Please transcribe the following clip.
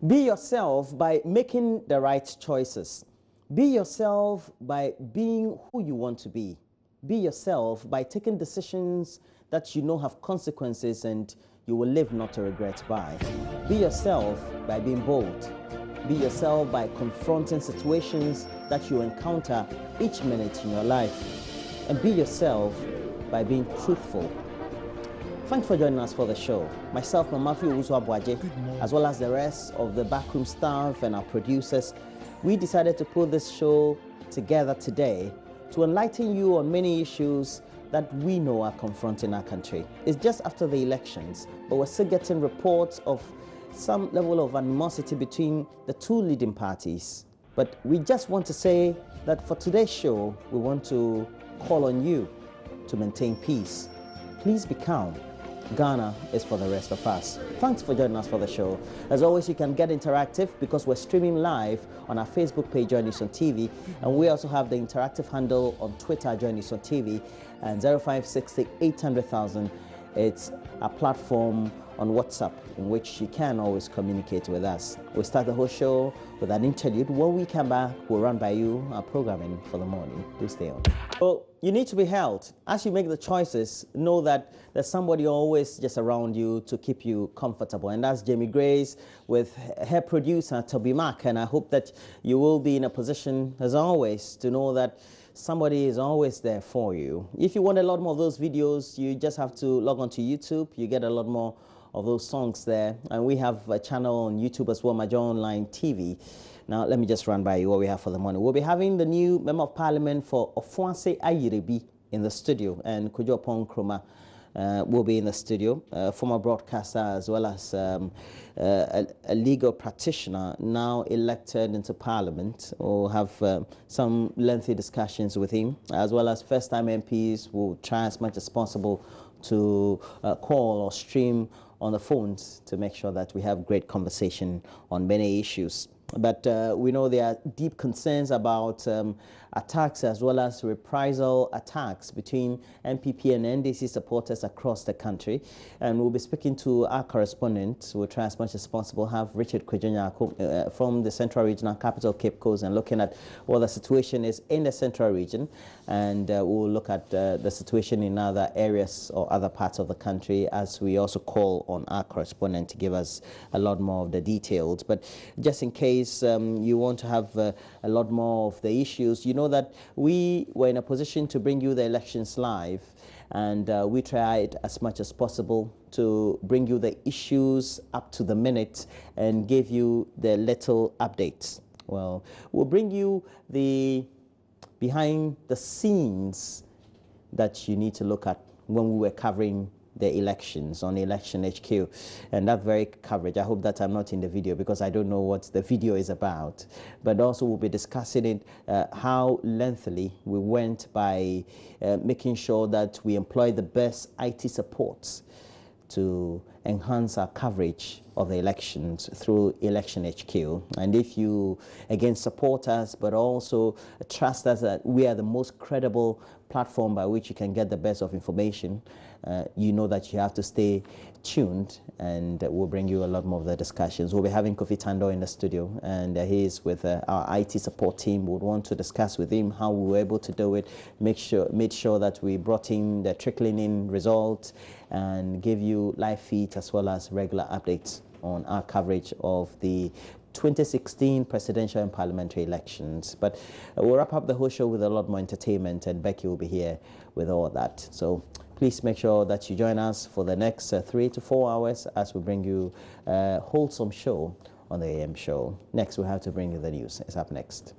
Be yourself by making the right choices. Be yourself by being who you want to be. Be yourself by taking decisions that you know have consequences and you will live not to regret by. Be yourself by being bold. Be yourself by confronting situations that you encounter each minute in your life. And be yourself by being truthful. Thanks for joining us for the show. Myself, Mamafi Owusu-Abuaje, as well as the rest of the backroom staff and our producers, we decided to put this show together today to enlighten you on many issues that we know are confronting our country. It's just after the elections, but we're still getting reports of some level of animosity between the two leading parties. But we just want to say that for today's show, we want to call on you to maintain peace. Please be calm. Ghana is for the rest of us. Thanks for joining us for the show. As always, you can get interactive because we're streaming live on our Facebook page, Joy News on TV, and we also have the interactive handle on Twitter, Joy News on TV, and 0560 800,000. It's a platform on WhatsApp in which you can always communicate with us. We start the whole show with an interlude. When we come back, we'll run by you our programming for the morning. Do stay on. Well, you need to be held. As you make the choices, know that there's somebody always just around you to keep you comfortable. And that's Jamie Grace with her producer, Toby Mack. And I hope that you will be in a position, as always, to know that somebody is always there for you. If you want a lot more of those videos, you just have to log on to YouTube. You get a lot more of those songs there. And we have a channel on YouTube as well, Major Online TV. Now, let me just run by you what we have for the morning. We'll be having the new Member of Parliament for Ofuase Ayirebi in the studio, and Kojo Nkrumah will be in the studio, former broadcaster as well as a legal practitioner now elected into Parliament. We'll have some lengthy discussions with him, as well as first-time MPs will try as much as possible to call or stream on the phones to make sure that we have great conversation on many issues. But we know there are deep concerns about attacks as well as reprisal attacks between MPP and NDC supporters across the country. And we'll be speaking to our correspondent. We'll try as much as possible have Richard Kwejonya from the Central Regional Capital, Cape Coast, and looking at what the situation is in the Central Region. And we'll look at the situation in other areas or other parts of the country, as we also call on our correspondent to give us a lot more of the details. But just in case you want to have a lot more of the issues, you know that we were in a position to bring you the elections live, and we tried as much as possible to bring you the issues up to the minute and give you the little updates. Well, we'll bring you the behind the scenes that you need to look at when we were covering the elections on Election HQ, and that very coverage. I hope that I'm not in the video because I don't know what the video is about, but also we'll be discussing it, how lengthily we went by making sure that we employ the best IT supports to enhance our coverage of the elections through Election HQ. And if you, again, support us, but also trust us that we are the most credible platform by which you can get the best of information, you know that you have to stay tuned, and we'll bring you a lot more of the discussions. We'll be having Kofi Tando in the studio, and he is with our IT support team. We would want to discuss with him how we were able to do it, made sure that we brought in the trickling in results and give you live feeds as well as regular updates on our coverage of the 2016 presidential and parliamentary elections. But we'll wrap up the whole show with a lot more entertainment, and Becky will be here with all of that. So please make sure that you join us for the next 3 to 4 hours as we bring you a wholesome show on the AM show. Next, we have to bring you the news. It's up next.